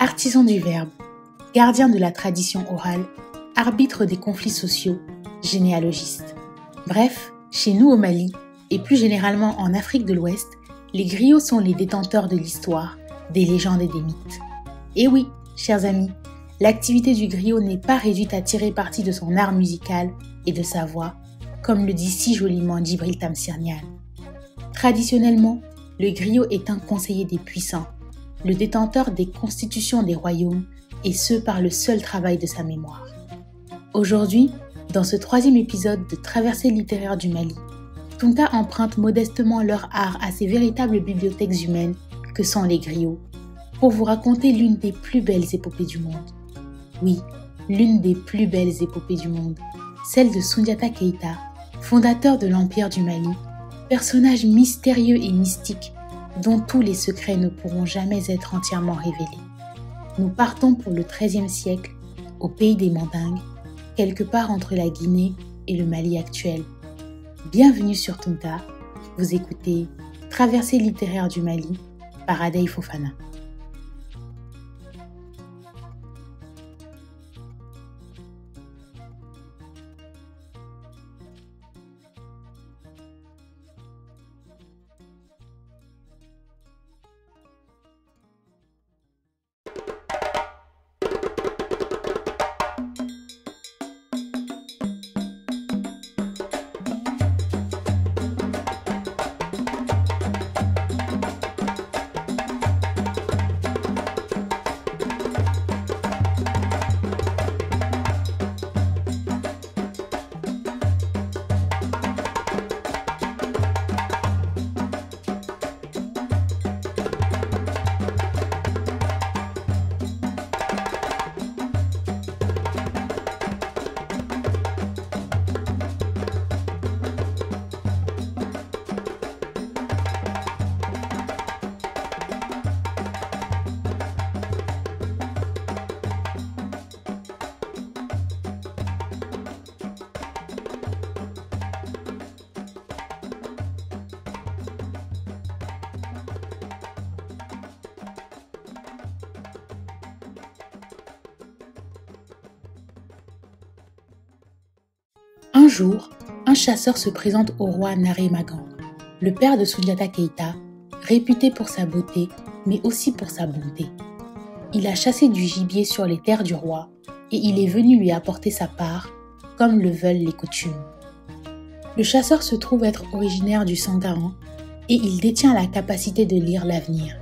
Artisan du verbe, gardien de la tradition orale, arbitre des conflits sociaux, généalogiste. Bref, chez nous au Mali, et plus généralement en Afrique de l'Ouest, les griots sont les détenteurs de l'histoire, des légendes et des mythes. Et oui, chers amis, l'activité du griot n'est pas réduite à tirer parti de son art musical et de sa voix, comme le dit si joliment Djibril Tamsir Niane. Traditionnellement, le griot est un conseiller des puissants, le détenteur des constitutions des royaumes, et ce par le seul travail de sa mémoire. Aujourd'hui, dans ce 3e épisode de Traversée littéraire du Mali, Tounta emprunte modestement leur art à ces véritables bibliothèques humaines que sont les griots, pour vous raconter l'une des plus belles épopées du monde. Oui, l'une des plus belles épopées du monde, celle de Soundiata Keïta, fondateur de l'Empire du Mali, personnage mystérieux et mystique dont tous les secrets ne pourront jamais être entièrement révélés. Nous partons pour le XIIIe siècle, au pays des Mandingues, quelque part entre la Guinée et le Mali actuel. Bienvenue sur Tounta, vous écoutez Traversée littéraire du Mali par Adey Fofana. Un jour, un chasseur se présente au roi Naré Magan, le père de Soundiata Keïta, réputé pour sa beauté, mais aussi pour sa bonté. Il a chassé du gibier sur les terres du roi et il est venu lui apporter sa part, comme le veulent les coutumes. Le chasseur se trouve être originaire du Sangaran et il détient la capacité de lire l'avenir.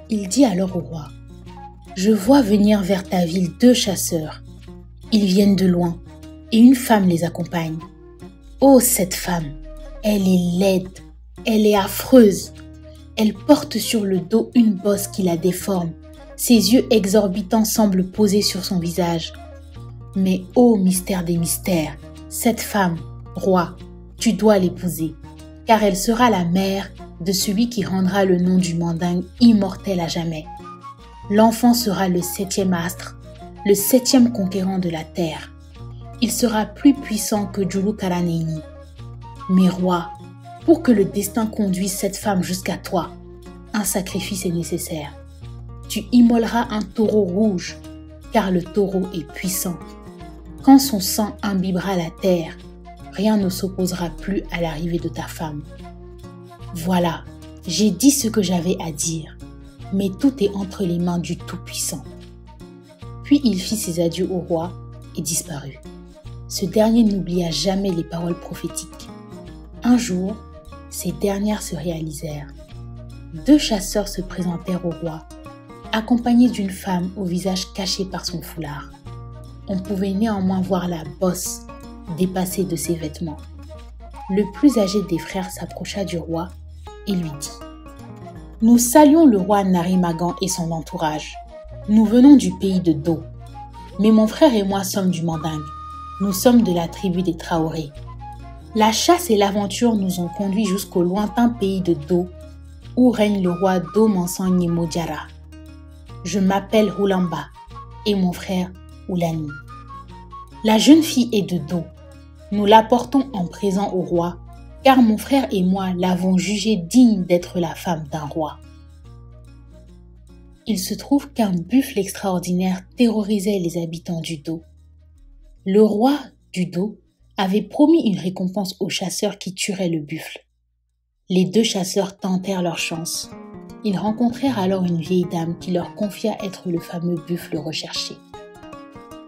Il dit alors au roi : « Je vois venir vers ta ville 2 chasseurs. Ils viennent de loin. Et une femme les accompagne. Oh, cette femme, elle est laide, elle est affreuse. Elle porte sur le dos une bosse qui la déforme. Ses yeux exorbitants semblent posés sur son visage. Mais ô mystère des mystères, cette femme, roi, tu dois l'épouser, car elle sera la mère de celui qui rendra le nom du Mandingue immortel à jamais. L'enfant sera le 7e astre, le 7e conquérant de la terre. Il sera plus puissant que Djoulou Karaneini. Mais roi, pour que le destin conduise cette femme jusqu'à toi, un sacrifice est nécessaire. Tu immoleras un taureau rouge, car le taureau est puissant. Quand son sang imbibera la terre, rien ne s'opposera plus à l'arrivée de ta femme. Voilà, j'ai dit ce que j'avais à dire, mais tout est entre les mains du Tout-Puissant. Puis il fit ses adieux au roi et disparut. Ce dernier n'oublia jamais les paroles prophétiques. Un jour, ces dernières se réalisèrent. 2 chasseurs se présentèrent au roi, accompagnés d'une femme au visage caché par son foulard. On pouvait néanmoins voir la bosse dépassée de ses vêtements. Le plus âgé des frères s'approcha du roi et lui dit : « Nous saluons le roi Naré Magan et son entourage. Nous venons du pays de Do. Mais mon frère et moi sommes du Mandingue. Nous sommes de la tribu des Traoré. La chasse et l'aventure nous ont conduits jusqu'au lointain pays de Do, où règne le roi Do Mansan Nyemodiara. Je m'appelle Houlamba et mon frère Oulani. La jeune fille est de Do. Nous l'apportons en présent au roi, car mon frère et moi l'avons jugée digne d'être la femme d'un roi. » Il se trouve qu'un buffle extraordinaire terrorisait les habitants du dos. Le roi du dos avait promis une récompense aux chasseurs qui tueraient le buffle. Les deux chasseurs tentèrent leur chance. Ils rencontrèrent alors une vieille dame qui leur confia être le fameux buffle recherché.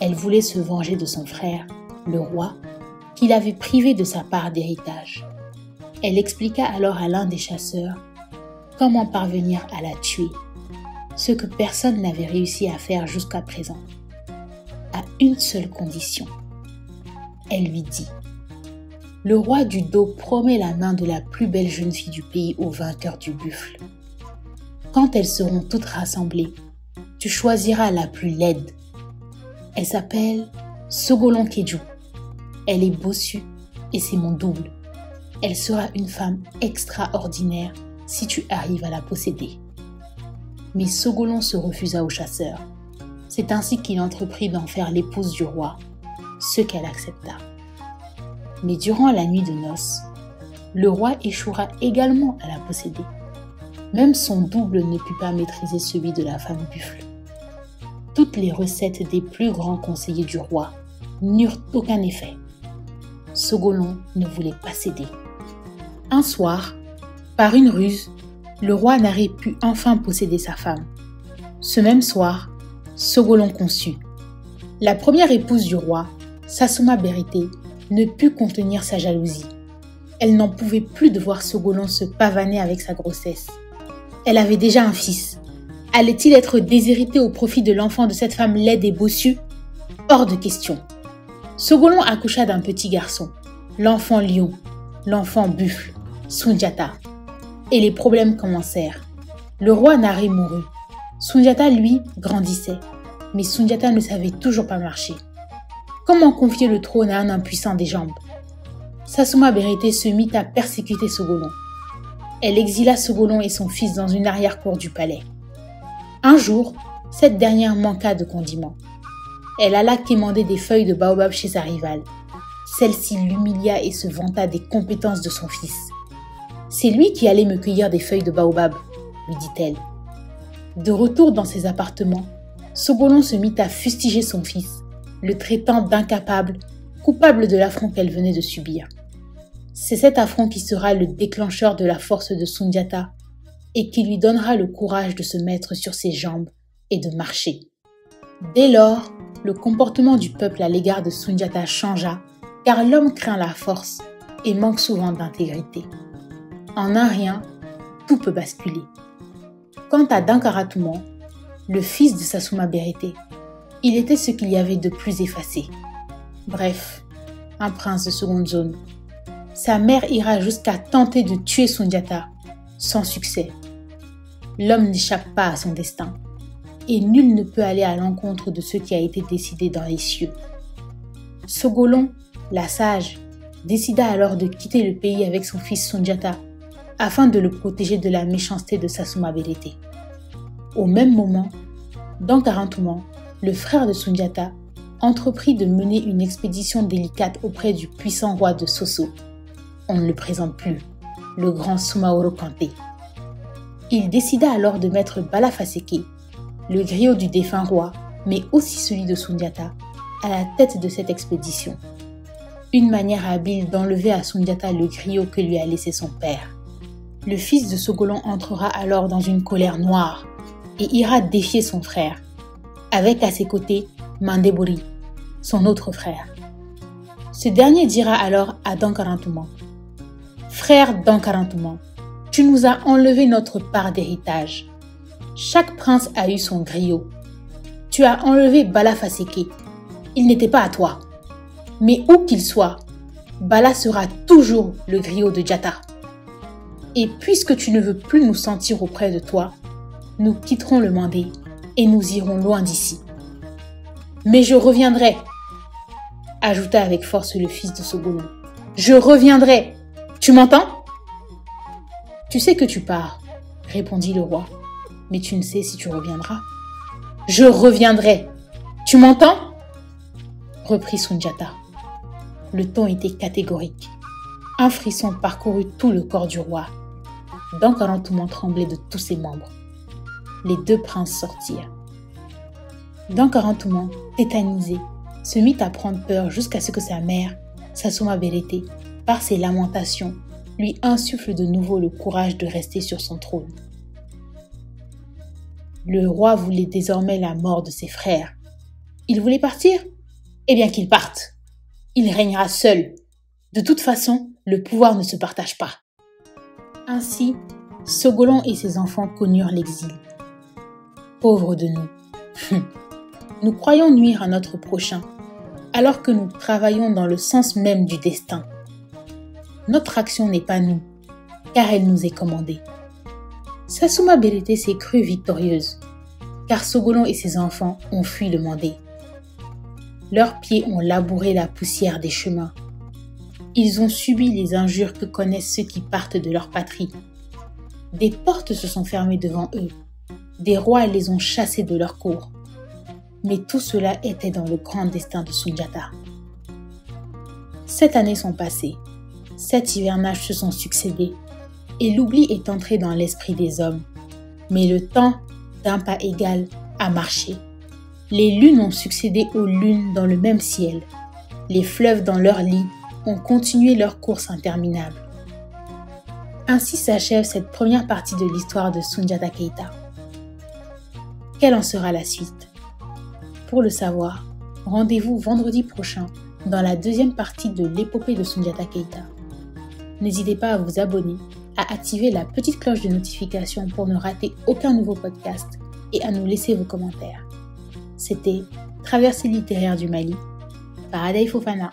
Elle voulait se venger de son frère, le roi, qui l'avait privé de sa part d'héritage. Elle expliqua alors à l'un des chasseurs comment parvenir à la tuer, ce que personne n'avait réussi à faire jusqu'à présent, à une seule condition. Elle lui dit : « Le roi du dos promet la main de la plus belle jeune fille du pays au vainqueur du buffle. Quand elles seront toutes rassemblées, tu choisiras la plus laide. Elle s'appelle Sogolon Kedju. Elle est bossue et c'est mon double. Elle sera une femme extraordinaire si tu arrives à la posséder. » Mais Sogolon se refusa au chasseur. C'est ainsi qu'il entreprit d'en faire l'épouse du roi, ce qu'elle accepta. Mais durant la nuit de noces, le roi échouera également à la posséder. Même son double ne put pas maîtriser celui de la femme buffle. Toutes les recettes des plus grands conseillers du roi n'eurent aucun effet. Sogolon ne voulait pas céder. Un soir, par une ruse, le roi Naré put enfin posséder sa femme. Ce même soir, Sogolon conçut. La première épouse du roi, Sasuma Berete, ne put contenir sa jalousie. Elle n'en pouvait plus de voir Sogolon se pavaner avec sa grossesse. Elle avait déjà un fils. Allait-il être déshérité au profit de l'enfant de cette femme laide et bossue ? Hors de question. Sogolon accoucha d'un petit garçon, l'enfant lion, l'enfant buffle, Sundiata. Et les problèmes commencèrent. Le roi Naré mourut. Sundiata, lui, grandissait. Mais Sundiata ne savait toujours pas marcher. Comment confier le trône à un impuissant des jambes ? Sasuma Berete se mit à persécuter Sogolon. Elle exila Sogolon et son fils dans une arrière-cour du palais. Un jour, cette dernière manqua de condiments. Elle alla quémander des feuilles de baobab chez sa rivale. Celle-ci l'humilia et se vanta des compétences de son fils. « C'est lui qui allait me cueillir des feuilles de baobab », lui dit-elle. De retour dans ses appartements, Sogolon se mit à fustiger son fils, le traitant d'incapable, coupable de l'affront qu'elle venait de subir. C'est cet affront qui sera le déclencheur de la force de Sundiata et qui lui donnera le courage de se mettre sur ses jambes et de marcher. Dès lors, le comportement du peuple à l'égard de Sundiata changea, car l'homme craint la force et manque souvent d'intégrité. En un rien, tout peut basculer. Quant à Dankaratouman, le fils de Sasuma Berete, il était ce qu'il y avait de plus effacé. Bref, un prince de seconde zone. Sa mère ira jusqu'à tenter de tuer Sundiata, sans succès. L'homme n'échappe pas à son destin, et nul ne peut aller à l'encontre de ce qui a été décidé dans les cieux. Sogolon, la sage, décida alors de quitter le pays avec son fils Sundiata, afin de le protéger de la méchanceté de Sasuma Berete. Au même moment, Dankaratouman, le frère de Sundiata, entreprit de mener une expédition délicate auprès du puissant roi de Soso. On ne le présente plus, le grand Sumaoro Kanté. Il décida alors de mettre Balafaseke, le griot du défunt roi, mais aussi celui de Sundiata, à la tête de cette expédition. Une manière habile d'enlever à Sundiata le griot que lui a laissé son père. Le fils de Sogolon entrera alors dans une colère noire et ira défier son frère, avec à ses côtés Mandebori, son autre frère. Ce dernier dira alors à Dankaratouman : « Frère Dankaratouman, tu nous as enlevé notre part d'héritage. Chaque prince a eu son griot. Tu as enlevé Balafaseke. Il n'était pas à toi. Mais où qu'il soit, Bala sera toujours le griot de Diata. Et puisque tu ne veux plus nous sentir auprès de toi, nous quitterons le Mandé et nous irons loin d'ici. Mais je reviendrai, ajouta avec force le fils de Sogolon. Je reviendrai. Tu m'entends ? Tu sais que tu pars, répondit le roi, mais tu ne sais si tu reviendras. Je reviendrai. Tu m'entends ? Reprit Sundiata. Le ton était catégorique. Un frisson parcourut tout le corps du roi. Dankaratouman tremblait de tous ses membres. les 2 princes sortirent. Dankarantuman, tétanisé, se mit à prendre peur jusqu'à ce que sa mère, Sasuma Belete, par ses lamentations, lui insuffle de nouveau le courage de rester sur son trône. Le roi voulait désormais la mort de ses frères. Il voulait partir ? Eh bien qu'il parte. Il régnera seul. De toute façon, le pouvoir ne se partage pas. Ainsi, Sogolon et ses enfants connurent l'exil. Pauvres de nous. Nous croyons nuire à notre prochain, alors que nous travaillons dans le sens même du destin. Notre action n'est pas nous, car elle nous est commandée. Sasuma Belete s'est crue victorieuse, car Sogolon et ses enfants ont fui le Mandé. Leurs pieds ont labouré la poussière des chemins. Ils ont subi les injures que connaissent ceux qui partent de leur patrie. Des portes se sont fermées devant eux. Des rois les ont chassés de leur cour. Mais tout cela était dans le grand destin de Sundiata. 7 années sont passées. 7 hivernages se sont succédés. Et l'oubli est entré dans l'esprit des hommes. Mais le temps, d'un pas égal, a marché. Les lunes ont succédé aux lunes dans le même ciel. Les fleuves dans leur lit ont continué leur course interminable. Ainsi s'achève cette première partie de l'histoire de Soundiata Keita. Quelle en sera la suite ? Pour le savoir, rendez-vous vendredi prochain dans la deuxième partie de l'épopée de Soundiata Keita. N'hésitez pas à vous abonner, à activer la petite cloche de notification pour ne rater aucun nouveau podcast et à nous laisser vos commentaires. C'était Traversée littéraire du Mali par Adaï Fofana.